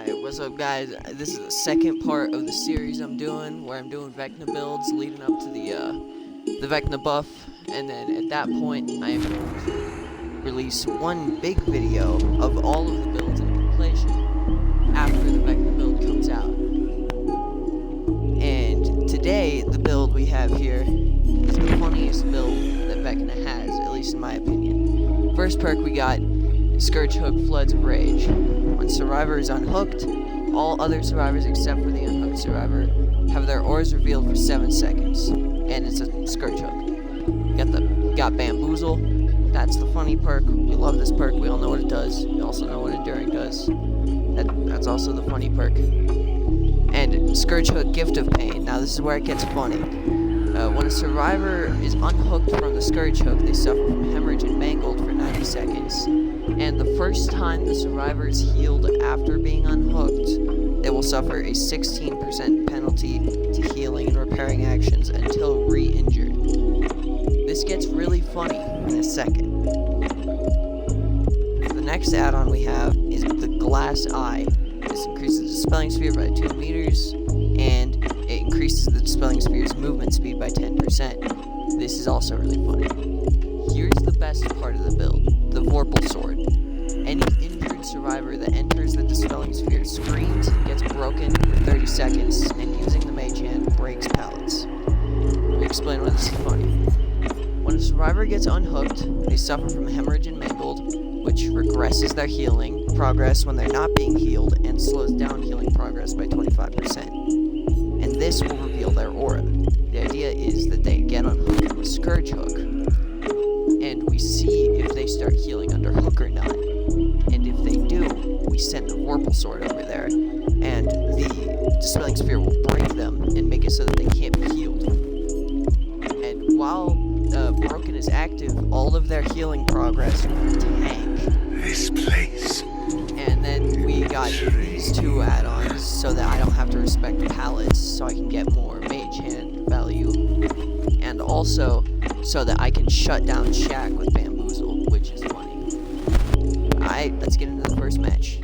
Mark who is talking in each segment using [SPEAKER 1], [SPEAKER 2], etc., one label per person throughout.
[SPEAKER 1] Alright, what's up guys? This is the second part of the series I'm doing, where I'm doing Vecna builds leading up to the Vecna buff, and then at that point I am going to release one big video of all of the builds in completion after the Vecna build comes out. And today, the build we have here is the funniest build that Vecna has, at least in my opinion. First perk we got, Scourge Hook Floods of Rage. When Survivor is unhooked, all other survivors except for the unhooked survivor have their ores revealed for 7 seconds, and it's a Scourge Hook. Got Bamboozle. That's the funny perk. We love this perk. We all know what it does. We also know what Enduring does. That's also the funny perk. And Scourge Hook Gift of Pain. Now this is where it gets funny. When a survivor is unhooked from the Scourge Hook, they suffer from hemorrhage and mangled for 90 seconds. And the first time the survivor is healed after being unhooked, they will suffer a 16% penalty to healing and repairing actions until re-injured. This gets really funny in a second. The next add-on we have is the Glass Eye. This increases the Dispelling Sphere by 2 meters, and it increases the Dispelling Sphere's movement speed by 10%. This is also really funny. Here's the best part of the build, the Vorpal Sword. Any injured survivor that enters the Dispelling Sphere screams and gets broken for 30 seconds, and using the Mage Hand breaks pallets. Let me explain why this is funny. When a survivor gets unhooked, they suffer from hemorrhage and mangled, which regresses their healing progress when they're not being healed and slows down healing progress by 25%. And this will reveal their aura. The idea is that they get unhooked from a Scourge Hook, and we see if they start healing under hook or not. And if they do, we send the Vorpal Sword over there, and the Dispelling Sphere will break them and make it so that they can't be healed. And while Broken is active, all of their healing progress will tank.
[SPEAKER 2] This place.
[SPEAKER 1] And then we got these two add-ons so that I don't have to respect pallets, so I can get more Mage Hand value. And also so that I can shut down Shack with Bamboozle, which is funny. Alright, let's get into the first match.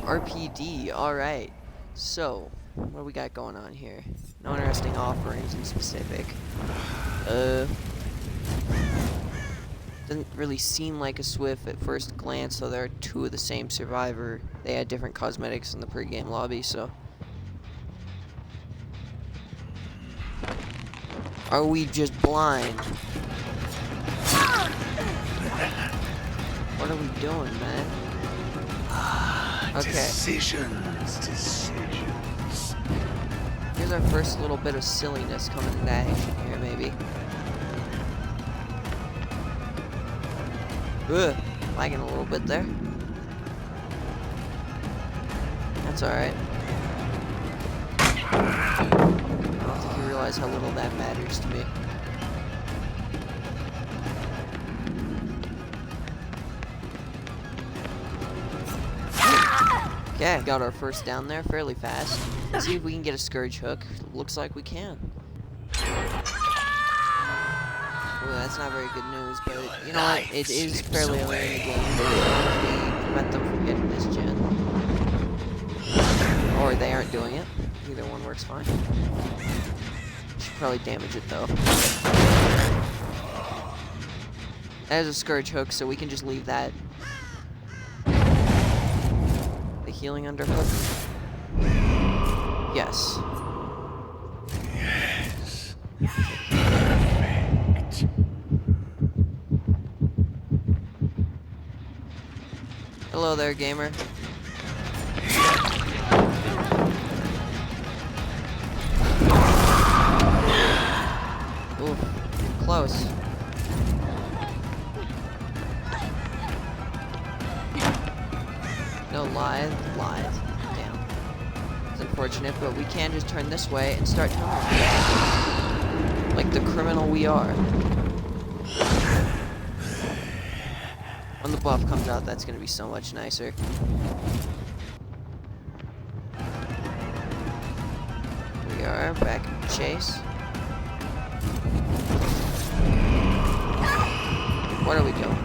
[SPEAKER 1] RPD, alright. So, what do we got going on here? No interesting offerings in specific. Doesn't really seem like a Swift at first glance, so there are two of the same survivor. They had different cosmetics in the pre-game lobby, so. Are we just blind? What are we doing, man? Okay.
[SPEAKER 2] Decisions.
[SPEAKER 1] Here's our first little bit of silliness coming into action here, maybe. Ugh, lagging a little bit there. That's alright. I don't think you realize how little that matters to me. Okay, got our first down there fairly fast. Let's see if we can get a Scourge Hook. Looks like we can. Well, that's not very good news, but you know what? It is fairly early in the game. Hopefully prevent them from getting this gen. Or they aren't doing it. Either one works fine. Should probably damage it though. That is a Scourge Hook, so we can just leave that. The healing underhook? Yes.
[SPEAKER 2] Yes.
[SPEAKER 1] Hello there, gamer. Ooh, close. No, live. Damn. It's unfortunate, but we can just turn this way and start tunneling. Like the criminal we are. When the buff comes out, that's gonna be so much nicer. We are back in chase. What are we doing?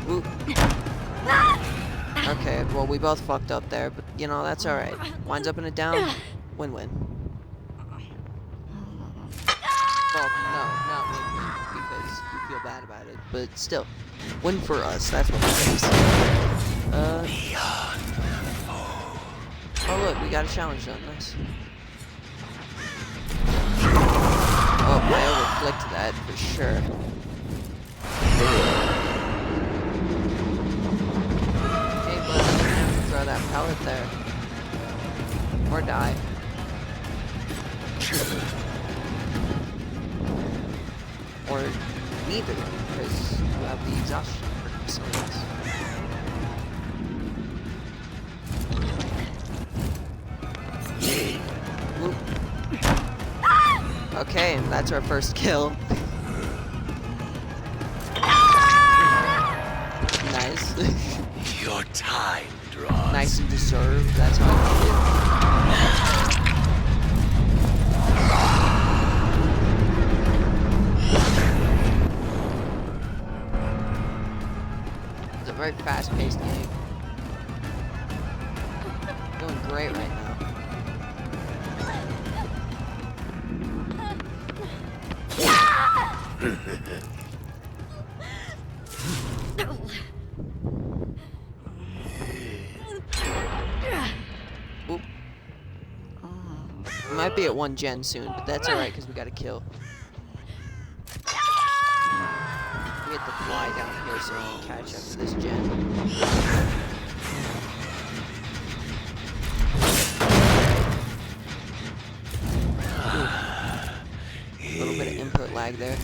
[SPEAKER 1] Ooh. Well, we both fucked up there, but you know, that's alright. Winds up in a down, win-win. Well, no, not win-win, because we feel bad about it, but still. Win for us, that's what matters. Oh look, we got a challenge done, nice. Oh, I overflicked that for sure. Okay, but I'm gonna have to throw that pellet there. Or die. Or neither, because you have the exhaustion for silliest. Whoop. Okay, and that's our first kill. Nice.
[SPEAKER 2] Your time draws.
[SPEAKER 1] Nice and deserved, that's how I like it. It's a very fast-paced game. Doing great right now. Oop. We might be at 1 gen soon, but that's alright because we got a kill. We have to fly down here so we can catch up to this gen. A little bit of input lag there.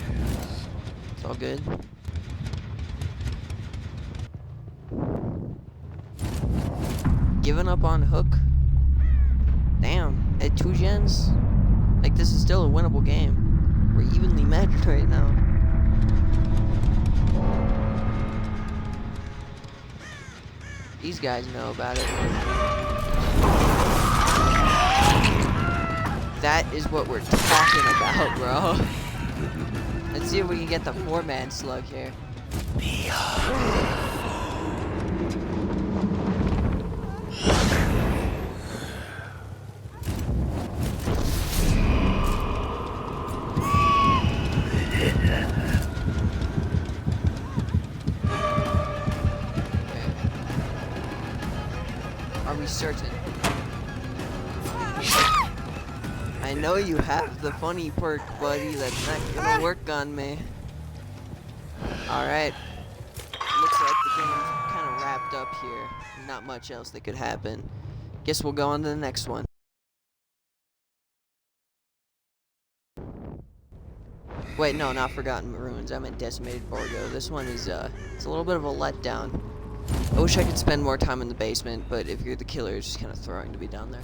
[SPEAKER 1] It's all good. Giving up on Hook? Damn, at 2 gens? Like, this is still a winnable game. We're evenly matched right now. These guys know about it. That is what we're talking about, bro. Let's see if we can get the 4-man slug here. Are we certain? I know you have the funny perk, buddy. That's not gonna work on me. Alright. Looks like the game's kind of wrapped up here. Not much else that could happen. Guess we'll go on to the next one. Wait, no, not Forgotten Maroons. I meant Decimated Borgo. This one is, it's a little bit of a letdown. I wish I could spend more time in the basement, but if you're the killer, it's just kind of throwing to be down there.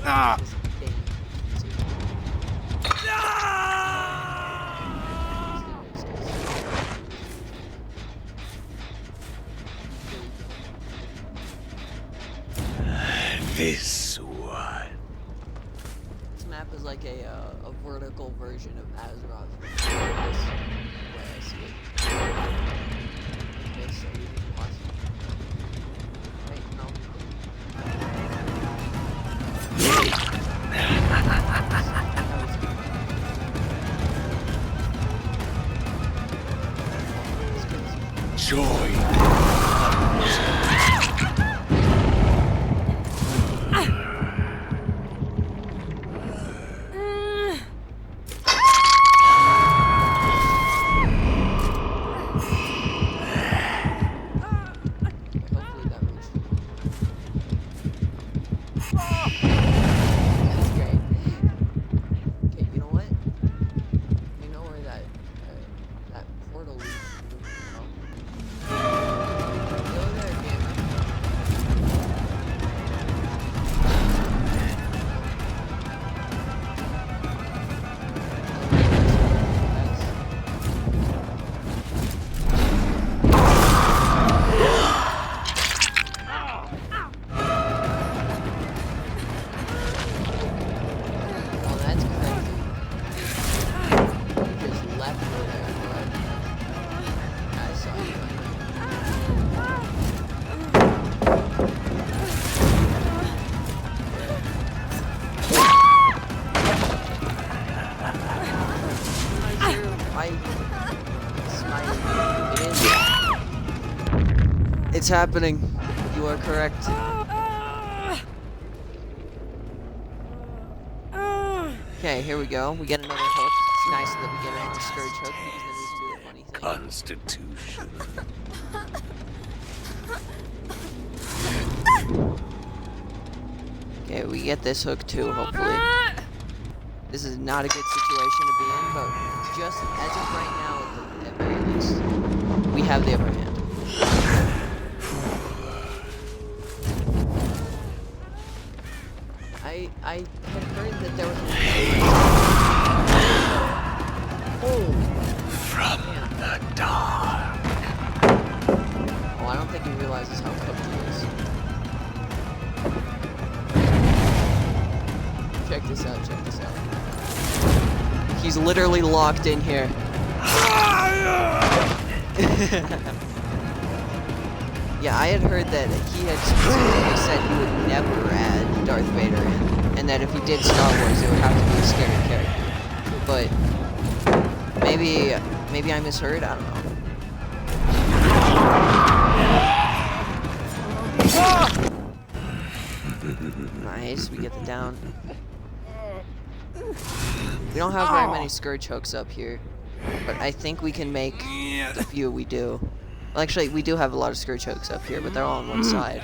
[SPEAKER 2] This one.
[SPEAKER 1] This map is like a vertical version of Azeroth. This way I see it. Okay, so we need to watch. Wait, no.
[SPEAKER 2] Joy.
[SPEAKER 1] It's happening. You are correct. Okay, here we go. We get another hook. It's nice that we get another scourge hook because then we do the funny thing. Okay, we get this hook too, hopefully. This is not a good situation to be in, but just as of right now, at the very least, we have the upper hand. I had heard that there was a... Oh!
[SPEAKER 2] From the dark.
[SPEAKER 1] Oh, I don't think he realizes how cooked he is. Check this out, check this out. He's literally locked in here. Yeah, I had heard that he had specifically said he would never add Darth Vader in. And that if he did Star Wars, it would have to be a scary character. But maybe I misheard. I don't know. Nice, we get the down. We don't have very many scourge hooks up here, but I think we can make the few we do. Well, actually, we do have a lot of scourge hooks up here, but they're all on one side.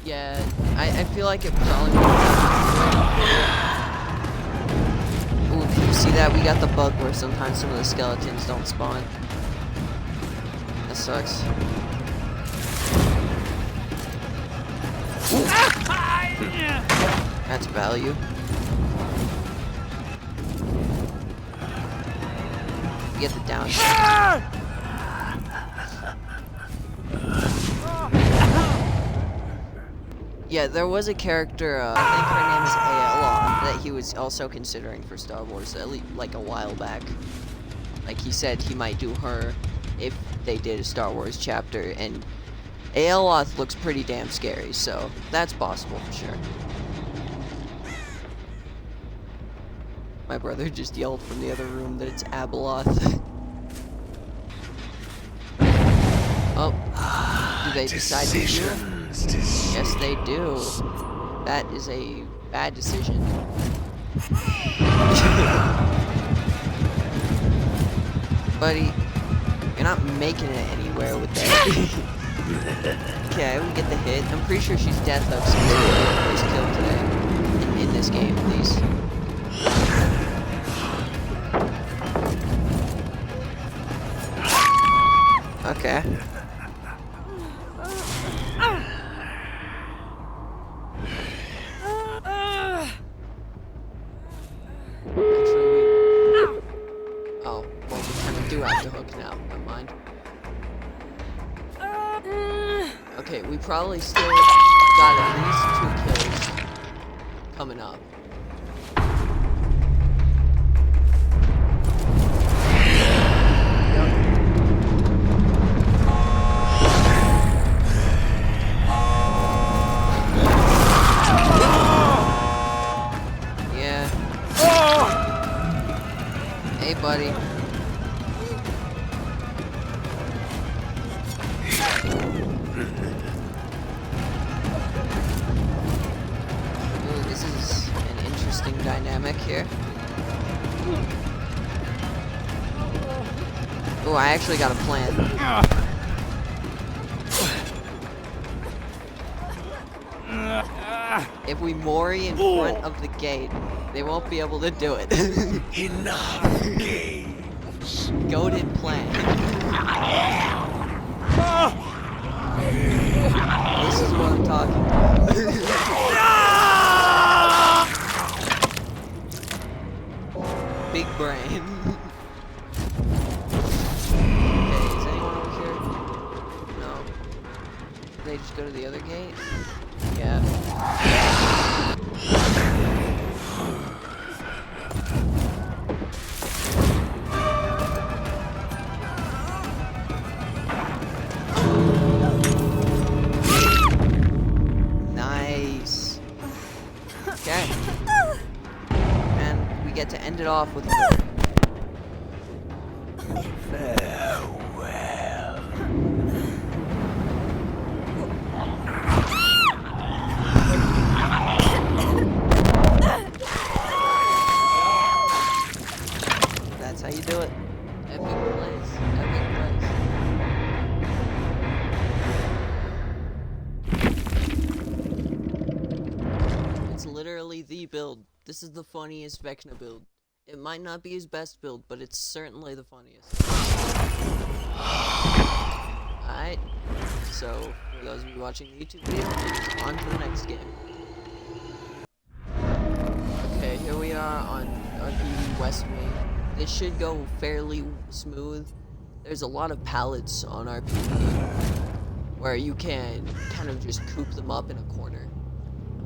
[SPEAKER 1] Yeah, I feel like it probably would have. Ooh, can you see that? We got the bug where sometimes some of the skeletons don't spawn. That sucks. That's value. Get the down. Yeah, there was a character, I think her name is Ayla, that he was also considering for Star Wars, at least like a while back. Like he said he might do her if they did a Star Wars chapter, and Aeloth looks pretty damn scary, so that's possible for sure. My brother just yelled from the other room that it's Abeloth. Oh, do they decide to do it? Yes, they do. That is a bad decision. Buddy, you're not making it anywhere with that. Okay, we get the hit. I'm pretty sure she's death of first kill today. In this game, at least. Okay. Oh, well, we kind of do have to hook now. Never mind. Okay, we probably still got at least 2 kills coming up. Yeah. Hey, buddy. Ooh, this is an interesting dynamic here. Oh, I actually got a plan. If we Mori in front of the gate, they won't be able to do it.
[SPEAKER 2] Enough games.
[SPEAKER 1] Goated plan. This is what I'm talking about. Big brain. Okay, is anyone over here? No. Did they just go to the other gate? Yeah. Nice. Okay. And we get to end it off with
[SPEAKER 2] Farewell.
[SPEAKER 1] That's how you do it. Epic place. Epic place. It's literally the build. This is the funniest Vecna build. It might not be his best build, but it's certainly the funniest. Alright. So, for those of you watching the YouTube video, on to the next game. Okay, here we are on RPD West Main. This should go fairly smooth. There's a lot of pallets on RPD where you can kind of just coop them up in a corner.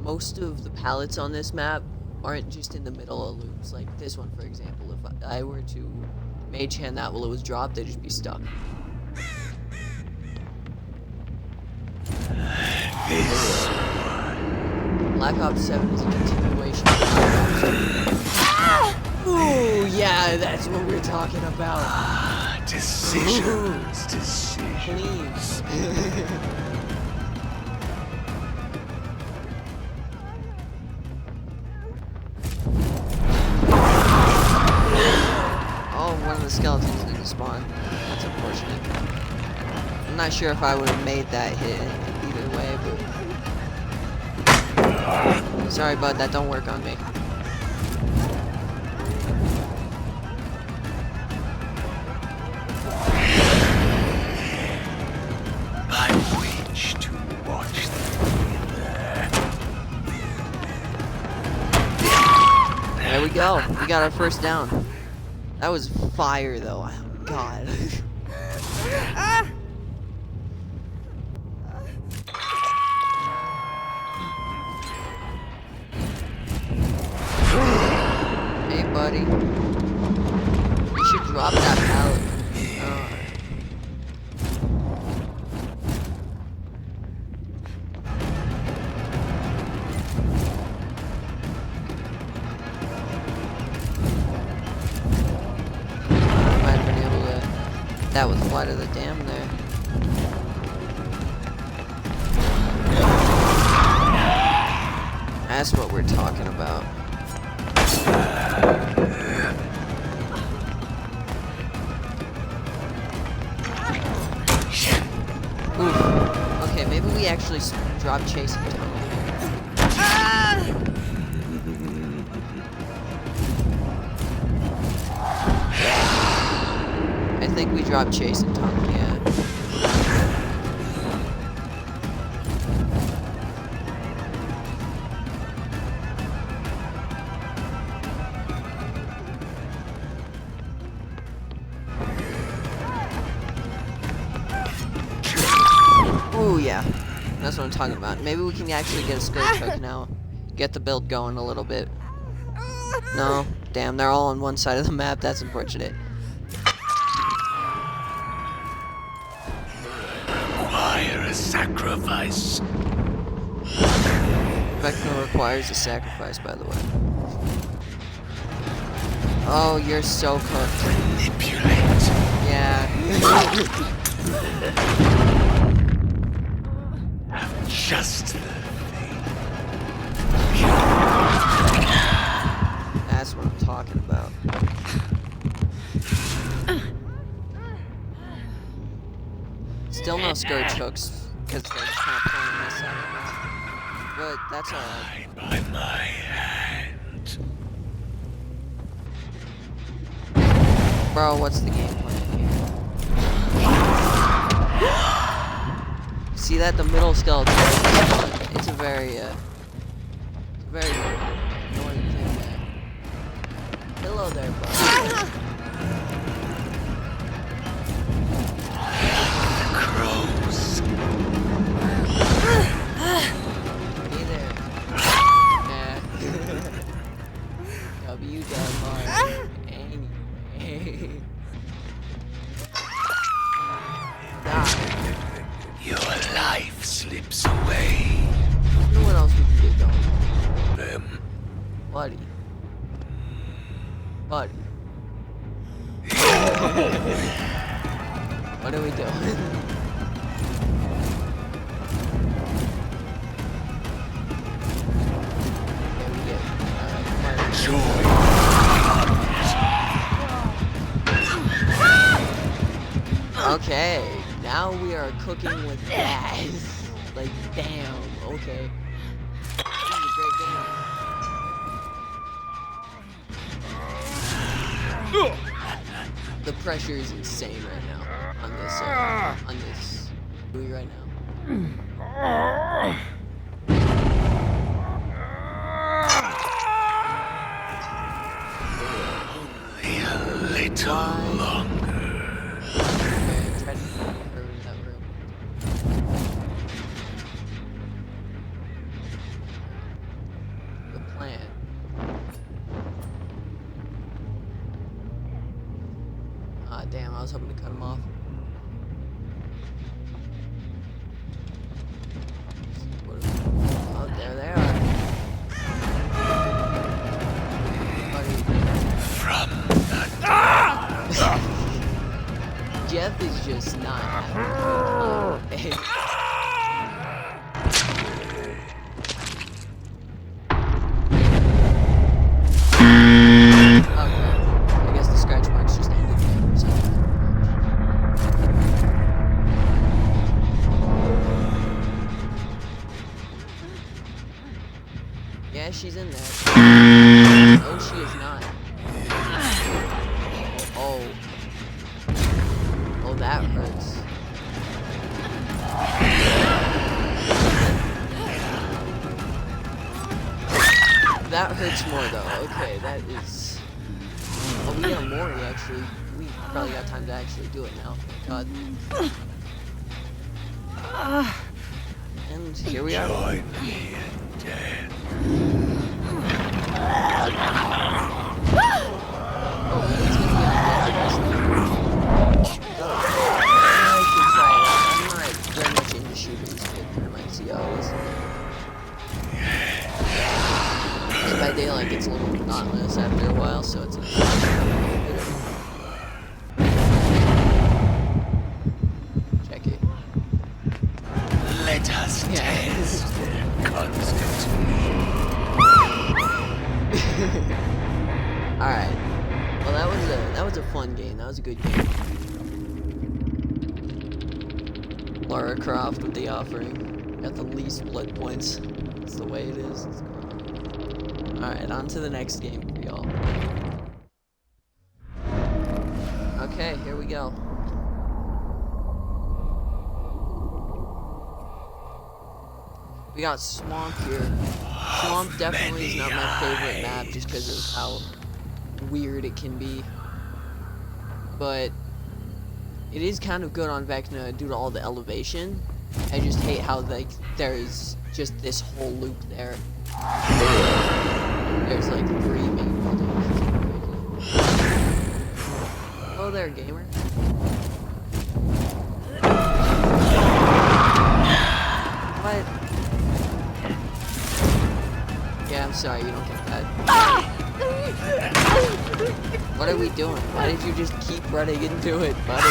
[SPEAKER 1] Most of the pallets on this map aren't just in the middle of loops, like this one for example. If I were to mage hand that while it was dropped, they'd just be stuck.
[SPEAKER 2] This
[SPEAKER 1] Black Ops 7 is a continuation of Black Ops 7. Ooh, yeah, that's what we're talking about.
[SPEAKER 2] decisions, decisions.
[SPEAKER 1] Please. Oh, one of the skeletons didn't spawn. That's unfortunate. I'm not sure if I would have made that hit either way, but... Sorry, bud, that don't work on me.
[SPEAKER 2] I wish to watch them.
[SPEAKER 1] There we go. We got our first down. That was fire, though. Oh, God. Hey, buddy. You should drop that pallet. Might have been able to. That was wide of the dam there. That's what we're talking about. Oof. Okay, maybe we actually drop chasing tunnel. I think we drop chasing tunnel, yeah. yeah, that's what I'm talking about. Maybe we can actually get a scourge hook now. Get the build going a little bit. No? Damn, they're all on one side of the map. That's unfortunate.
[SPEAKER 2] Require a sacrifice.
[SPEAKER 1] Vecna requires a sacrifice, by the way. Oh, you're so cooked.
[SPEAKER 2] Manipulate.
[SPEAKER 1] Yeah.
[SPEAKER 2] Just the thing.
[SPEAKER 1] That's what I'm talking about. Still no scourge hooks, because they're just kind of playing this side of the map. But that's alright.
[SPEAKER 2] By my hand.
[SPEAKER 1] Bro, what's the game plan here? See that? The middle skeleton. It's a very annoying thing there. Hello there, bro.
[SPEAKER 2] Crows.
[SPEAKER 1] Hey there. Nah. W Denmark. Anyway.
[SPEAKER 2] Your life slips away.
[SPEAKER 1] You know what else we can get going?
[SPEAKER 2] Them.
[SPEAKER 1] Buddy. Buddy. What are we doing?
[SPEAKER 2] Joy.
[SPEAKER 1] Okay, now we are cooking with gas. Like, damn, okay. This is a great game. The pressure is insane right now on this movie right now.
[SPEAKER 2] A little longer.
[SPEAKER 1] Okay, try to get her in that room. The plan. Ah, damn, I was hoping to cut him off. Oh, there they are.
[SPEAKER 2] From the
[SPEAKER 1] Jeff is just not having a good time. Okay. I guess the scratch marks just ended there or something. Yeah, she's in there. Oh, she is not. Oh. Oh, that hurts. That hurts more though. Okay, that is. Oh, we got more actually. We probably got time to actually do it now. Thank God. And here we are.
[SPEAKER 2] join me in death.
[SPEAKER 1] Oh, he's gonna get I should try it out. I'm not very much into shooting this kid. I might see how it is. By daylight gets a little monotonous after a while, so it's not. Check it.
[SPEAKER 2] Let us test their constitution.
[SPEAKER 1] Alright. Well, that was a fun game. That was a good game. Lara Croft with the offering. Got the least blood points. That's the way it is. Alright, on to the next game for y'all. Okay, here we go. We got Swamp here. Swamp definitely is not my favorite map just because of how weird it can be. But it is kind of good on Vecna due to all the elevation. I just hate how like there's just this whole loop there. There's like 3 main buildings. Oh there, gamer. What? Yeah, I'm sorry, you don't get that. What are we doing? Why did you just keep running into it, buddy?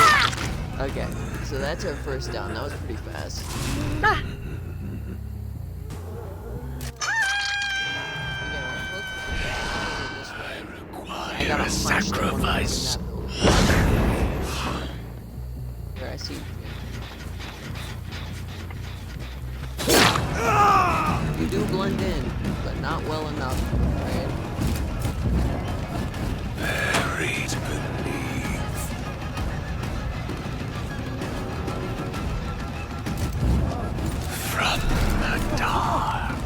[SPEAKER 1] Okay, so that's our first down. That was pretty fast. I got a
[SPEAKER 2] sacrifice.
[SPEAKER 1] There, I see. You do blend in, but not well enough, right?
[SPEAKER 2] Buried beneath. From the dark.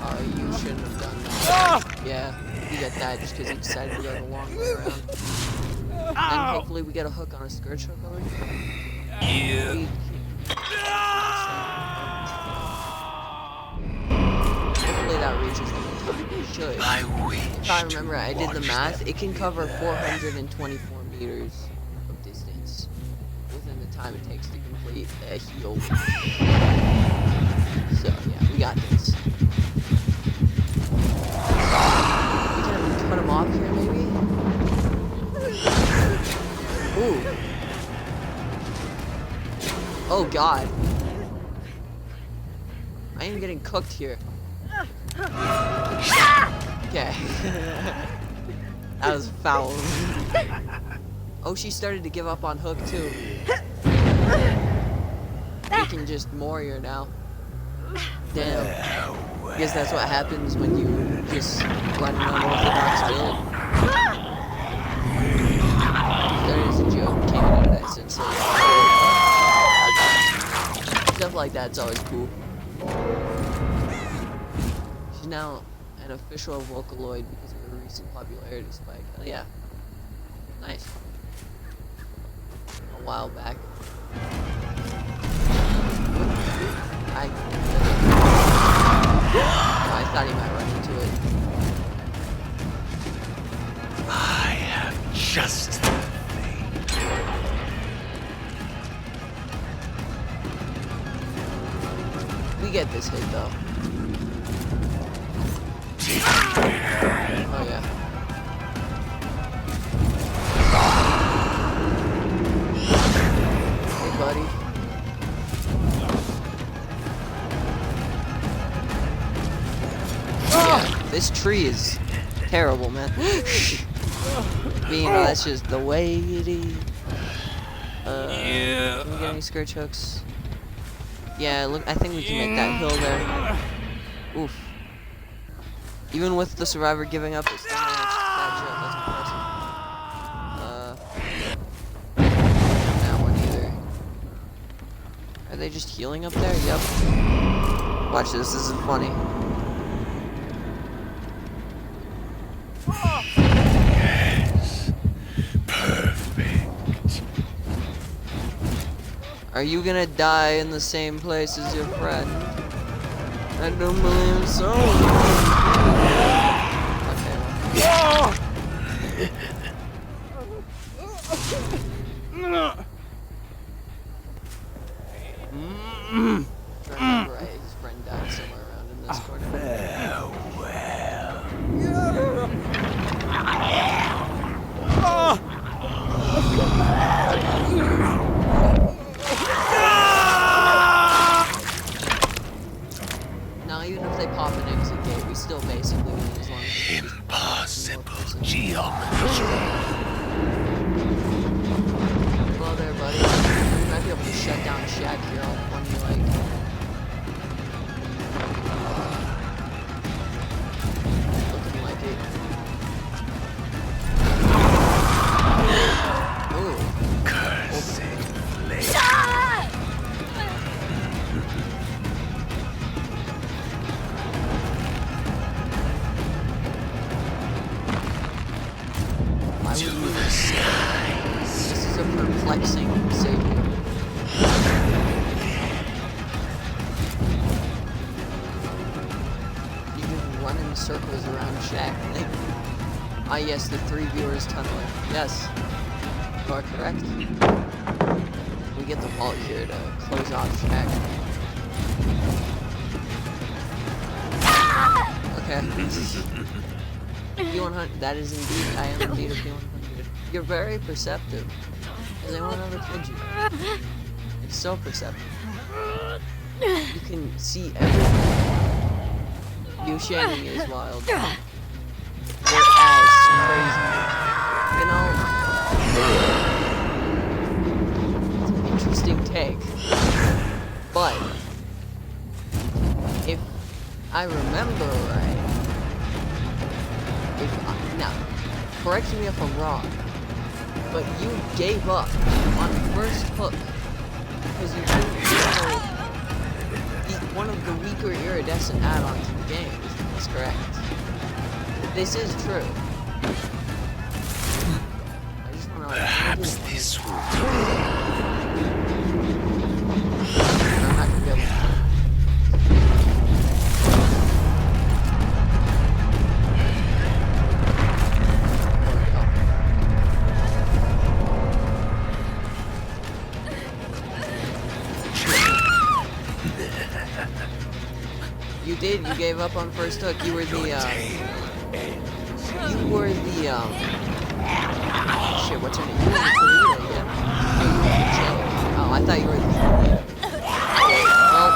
[SPEAKER 1] Oh, you shouldn't have done that. Yeah, you get that just because you decided to go the long way around. And hopefully we get a hook on a scourge hook over here.
[SPEAKER 2] Yeah.
[SPEAKER 1] Hopefully that reaches the time. It should.
[SPEAKER 2] I wish.
[SPEAKER 1] If I remember, I did the math. It can cover 424 meters of distance within the time it takes to complete a heal. So yeah, we got this. We can cut him off here, maybe. Ooh. Oh God. I am getting cooked here. Okay. That was foul. Oh, she started to give up on hook too. We can just Warrior now. Damn. I guess that's what happens when you just run an unorthodox build. There is a joke. Came out of that since stuff like that's always cool. She's now an official Vocaloid because of her recent popularity spike. Hell yeah. Nice. A while back. I thought he might run into it.
[SPEAKER 2] I have just the thing.
[SPEAKER 1] We get this hit though. Oh yeah. Hey buddy. Yeah, this tree is terrible, man. But, you know, that's just the way it is.
[SPEAKER 2] Yeah.
[SPEAKER 1] Can we get any scourge hooks? Yeah, look, I think we can make that hill there. Oof. Even with the survivor giving up, it's still managed to catch up. That's impressive. That one either. Are they just healing up there? Yep. Watch this isn't funny.
[SPEAKER 2] Yes. Perfect.
[SPEAKER 1] Are you gonna die in the same place as your friend? I don't believe so. Okay. Remember, his friend died somewhere around in this corner. Now, even if they pop an exit gate, we still basically win as long as it's
[SPEAKER 2] Impossible geometry.
[SPEAKER 1] Hello there, buddy. You might be able to shut down Shaq here all when you like. Looking like it. Ooh.
[SPEAKER 2] Cursed flame.
[SPEAKER 1] Why
[SPEAKER 2] To
[SPEAKER 1] would you?
[SPEAKER 2] the skies.
[SPEAKER 1] This is a perplexing savior. circles around Shaq thing. Ah, yes, the 3 viewers tunneling. Yes, you are correct. We get the vault here to close off Shaq. Okay. P100. That is indeed. I am indeed a P100. You're very perceptive. Has anyone ever told you that? It's so perceptive. You can see everything. You shanning is wild. Your ass crazy. You know, it's an interesting take. But if I remember right, now correct me if I'm wrong, but you gave up on first hook because you couldn't handle one of the weaker iridescent add-ons in the game. That's correct. This is true. I just want to
[SPEAKER 2] Perhaps this will
[SPEAKER 1] I'm not gonna be able to. You did. You gave up on first hook. You were the. You were the. Shit. What's her name? You were the Kalita, yeah. No, you were the Jay. Oh, I thought you were the. Well,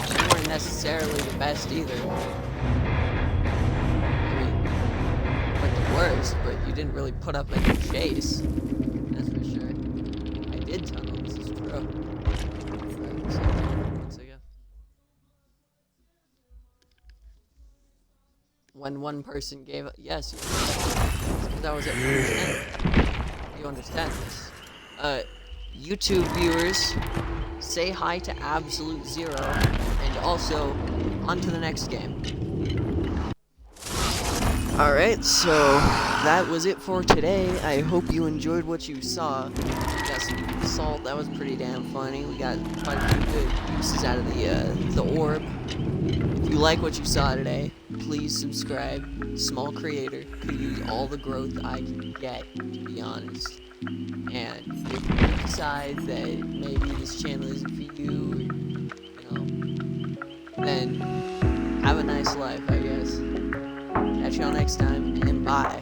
[SPEAKER 1] you weren't necessarily the best either. I mean, like the worst, but you didn't really put up any chase. That's for sure. I did tunnel. This is true. Right, so, once again. When one person gave up, yes, that was at 100%. You understand this. YouTube viewers, say hi to Absolute Zero, and also on to the next game. Alright, so that was it for today. I hope you enjoyed what you saw. We got some salt, that was pretty damn funny. We got quite a few good uses out of the orb. If you like what you saw today, please subscribe. Small creator, could use all the growth I can get, to be honest. And if you decide that maybe this channel isn't for you, then have a nice life, I guess. Catch y'all next time, and bye.